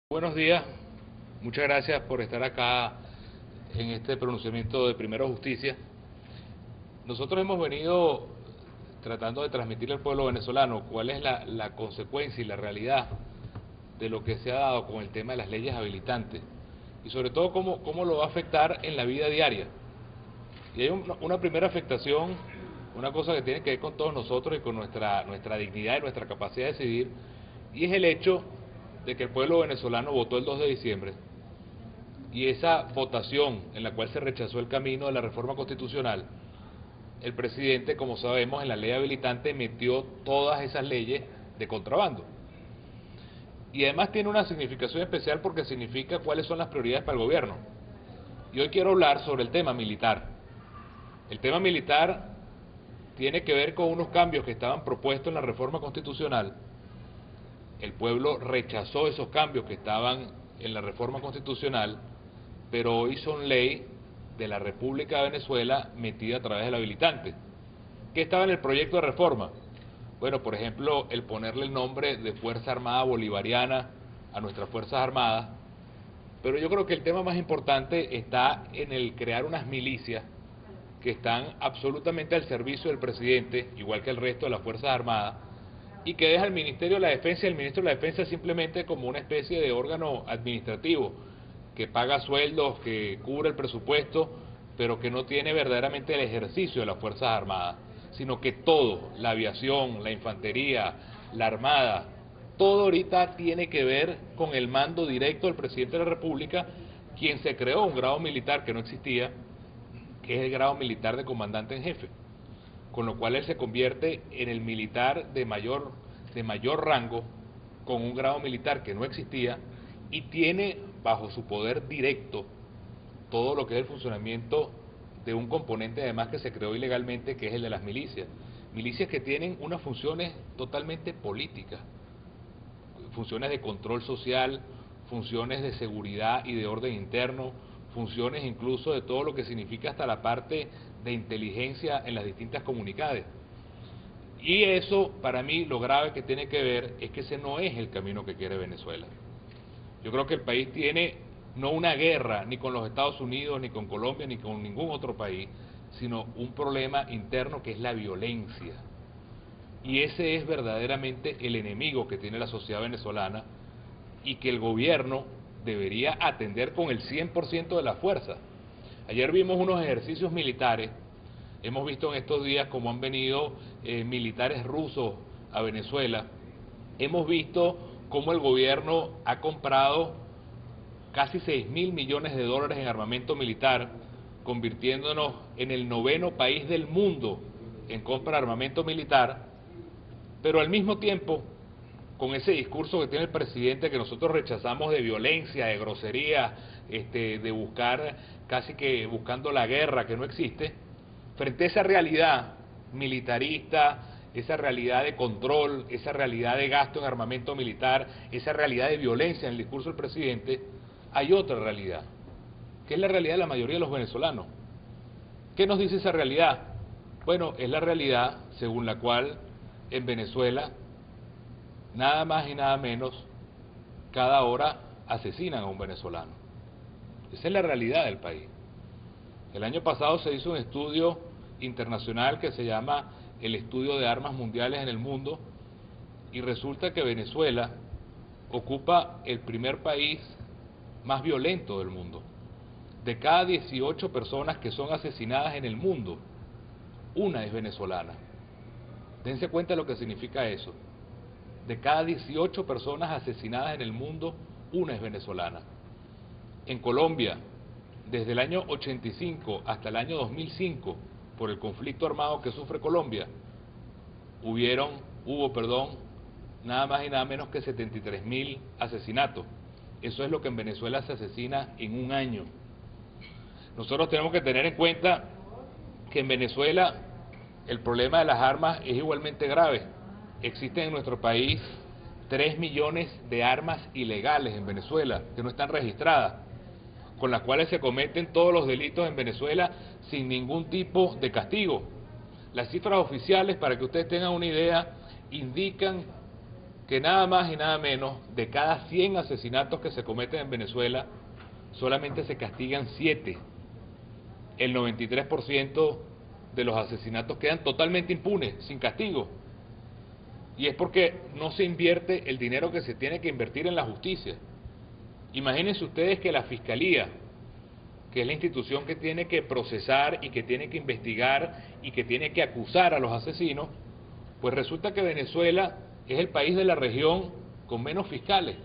Buenos días, muchas gracias por estar acá en este pronunciamiento de Primero Justicia. Nosotros hemos venido tratando de transmitirle al pueblo venezolano cuál es la consecuencia y la realidad de lo que se ha dado con el tema de las leyes habilitantes y sobre todo cómo lo va a afectar en la vida diaria. Y hay una primera afectación, una cosa que tiene que ver con todos nosotros y con nuestra dignidad y nuestra capacidad de decidir, y es el hecho de que el pueblo venezolano votó el 2 de diciembre y esa votación en la cual se rechazó el camino de la reforma constitucional, el presidente, como sabemos, en la ley habilitante metió todas esas leyes de contrabando. Y además tiene una significación especial porque significa cuáles son las prioridades para el gobierno. Y hoy quiero hablar sobre el tema militar. El tema militar tiene que ver con unos cambios que estaban propuestos en la reforma constitucional. El pueblo rechazó esos cambios que estaban en la reforma constitucional, pero hoy son ley de la República de Venezuela metida a través del habilitante. ¿Qué estaba en el proyecto de reforma? Bueno, por ejemplo, el ponerle el nombre de Fuerza Armada Bolivariana a nuestras Fuerzas Armadas, pero yo creo que el tema más importante está en el crear unas milicias que están absolutamente al servicio del presidente, igual que el resto de las Fuerzas Armadas, y que deja al Ministerio de la Defensa y el Ministro de la Defensa simplemente como una especie de órgano administrativo que paga sueldos, que cubre el presupuesto, pero que no tiene verdaderamente el ejercicio de las Fuerzas Armadas, sino que todo, la aviación, la infantería, la armada, todo ahorita tiene que ver con el mando directo del presidente de la República, quien se creó un grado militar que no existía, que es el grado militar de comandante en jefe, con lo cual él se convierte en el militar de mayor rango, con un grado militar que no existía, y tiene bajo su poder directo todo lo que es el funcionamiento de un componente además que se creó ilegalmente, que es el de las milicias. Milicias que tienen unas funciones totalmente políticas, funciones de control social, funciones de seguridad y de orden interno, funciones incluso de todo lo que significa hasta la parte de inteligencia en las distintas comunidades. Y eso, para mí, lo grave que tiene que ver es que ese no es el camino que quiere Venezuela. Yo creo que el país tiene no una guerra ni con los Estados Unidos, ni con Colombia, ni con ningún otro país, sino un problema interno que es la violencia. Y ese es verdaderamente el enemigo que tiene la sociedad venezolana y que el gobierno debería atender con el 100% de la fuerza. Ayer vimos unos ejercicios militares, hemos visto en estos días cómo han venido militares rusos a Venezuela, hemos visto cómo el gobierno ha comprado casi 6.000 millones de dólares en armamento militar, convirtiéndonos en el 9º país del mundo en compra de armamento militar, pero al mismo tiempo, con ese discurso que tiene el presidente que nosotros rechazamos de violencia, de grosería, de buscar, casi que buscando la guerra que no existe, frente a esa realidad militarista, esa realidad de control, esa realidad de gasto en armamento militar, esa realidad de violencia en el discurso del presidente, hay otra realidad, que es la realidad de la mayoría de los venezolanos. ¿Qué nos dice esa realidad? Bueno, es la realidad según la cual en Venezuela, nada más y nada menos, cada hora asesinan a un venezolano. Esa es la realidad del país. El año pasado se hizo un estudio internacional que se llama el Estudio de Armas Mundiales en el Mundo, y resulta que Venezuela ocupa el primer país más violento del mundo. De cada 18 personas que son asesinadas en el mundo, una es venezolana. Dense cuenta de lo que significa eso. De cada 18 personas asesinadas en el mundo, una es venezolana. En Colombia, desde el año 85 hasta el año 2005, por el conflicto armado que sufre Colombia, hubo, nada más y nada menos que 73.000 asesinatos. Eso es lo que en Venezuela se asesina en un año. Nosotros tenemos que tener en cuenta que en Venezuela el problema de las armas es igualmente grave. Existen en nuestro país 3 millones de armas ilegales en Venezuela que no están registradas, con las cuales se cometen todos los delitos en Venezuela sin ningún tipo de castigo. Las cifras oficiales, para que ustedes tengan una idea, indican que nada más y nada menos de cada 100 asesinatos que se cometen en Venezuela, solamente se castigan 7. El 93% de los asesinatos quedan totalmente impunes, sin castigo. Y es porque no se invierte el dinero que se tiene que invertir en la justicia. Imagínense ustedes que la Fiscalía, que es la institución que tiene que procesar y que tiene que investigar y que tiene que acusar a los asesinos, pues resulta que Venezuela es el país de la región con menos fiscales.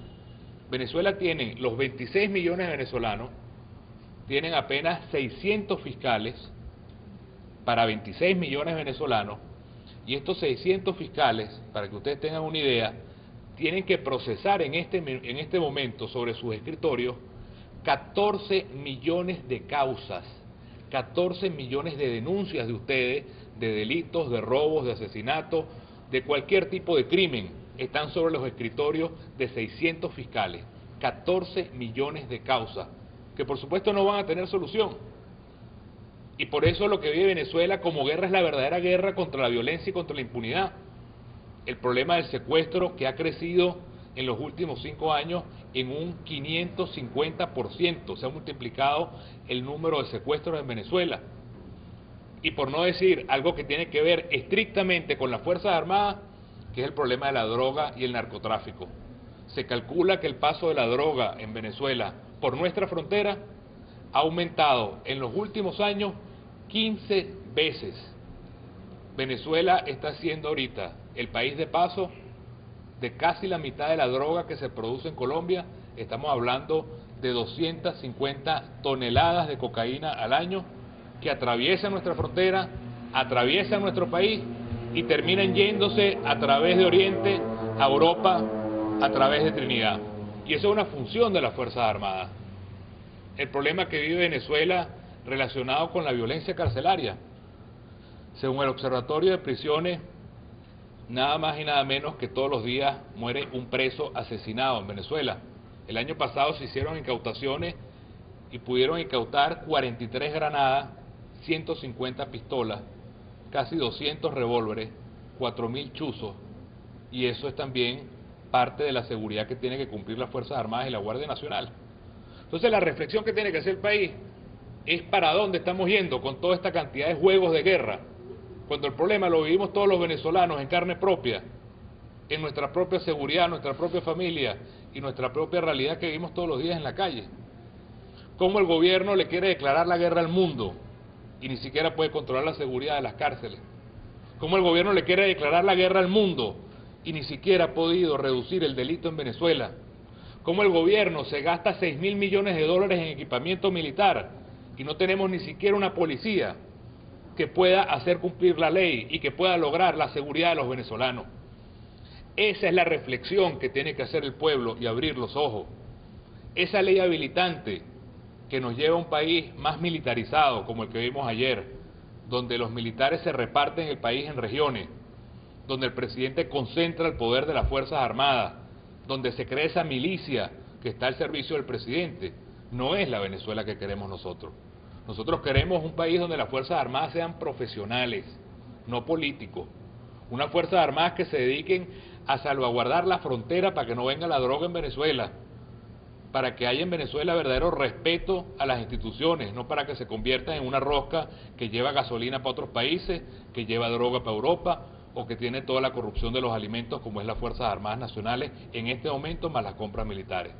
Venezuela tiene los 26 millones de venezolanos, tienen apenas 600 fiscales para 26 millones de venezolanos, y estos 600 fiscales, para que ustedes tengan una idea, tienen que procesar en este momento sobre sus escritorios 14 millones de causas, 14 millones de denuncias de ustedes, de delitos, de robos, de asesinatos, de cualquier tipo de crimen, están sobre los escritorios de 600 fiscales, 14 millones de causas, que por supuesto no van a tener solución. Y por eso lo que vive Venezuela como guerra es la verdadera guerra contra la violencia y contra la impunidad. El problema del secuestro que ha crecido en los últimos 5 años en un 550%, se ha multiplicado el número de secuestros en Venezuela. Y por no decir algo que tiene que ver estrictamente con las Fuerzas Armadas, que es el problema de la droga y el narcotráfico. Se calcula que el paso de la droga en Venezuela por nuestra frontera ha aumentado en los últimos años 15 veces. Venezuela está siendo ahorita el país de paso de casi la mitad de la droga que se produce en Colombia. Estamos hablando de 250 toneladas de cocaína al año que atraviesan nuestra frontera, atraviesan nuestro país y terminan yéndose a través de Oriente a Europa, a través de Trinidad. Y eso es una función de las Fuerzas Armadas. El problema que vive Venezuela relacionado con la violencia carcelaria. Según el Observatorio de Prisiones, nada más y nada menos que todos los días muere un preso asesinado en Venezuela. El año pasado se hicieron incautaciones y pudieron incautar 43 granadas, 150 pistolas, casi 200 revólveres, 4.000 chuzos, y eso es también parte de la seguridad que tiene que cumplir las Fuerzas Armadas y la Guardia Nacional. Entonces la reflexión que tiene que hacer el país es para dónde estamos yendo con toda esta cantidad de juegos de guerra, cuando el problema lo vivimos todos los venezolanos en carne propia, en nuestra propia seguridad, nuestra propia familia y nuestra propia realidad que vivimos todos los días en la calle. Cómo el gobierno le quiere declarar la guerra al mundo y ni siquiera puede controlar la seguridad de las cárceles. Cómo el gobierno le quiere declarar la guerra al mundo y ni siquiera ha podido reducir el delito en Venezuela. Cómo el gobierno se gasta 6.000 millones de dólares en equipamiento militar y no tenemos ni siquiera una policía que pueda hacer cumplir la ley y que pueda lograr la seguridad de los venezolanos. Esa es la reflexión que tiene que hacer el pueblo y abrir los ojos. Esa ley habilitante que nos lleva a un país más militarizado como el que vimos ayer, donde los militares se reparten el país en regiones, donde el presidente concentra el poder de las Fuerzas Armadas, donde se crea esa milicia que está al servicio del presidente, no es la Venezuela que queremos nosotros. Nosotros queremos un país donde las Fuerzas Armadas sean profesionales, no políticos. Unas Fuerzas Armadas que se dediquen a salvaguardar la frontera para que no venga la droga en Venezuela, para que haya en Venezuela verdadero respeto a las instituciones, no para que se conviertan en una rosca que lleva gasolina para otros países, que lleva droga para Europa, o que tiene toda la corrupción de los alimentos como es las Fuerzas Armadas Nacionales en este momento, más las compras militares.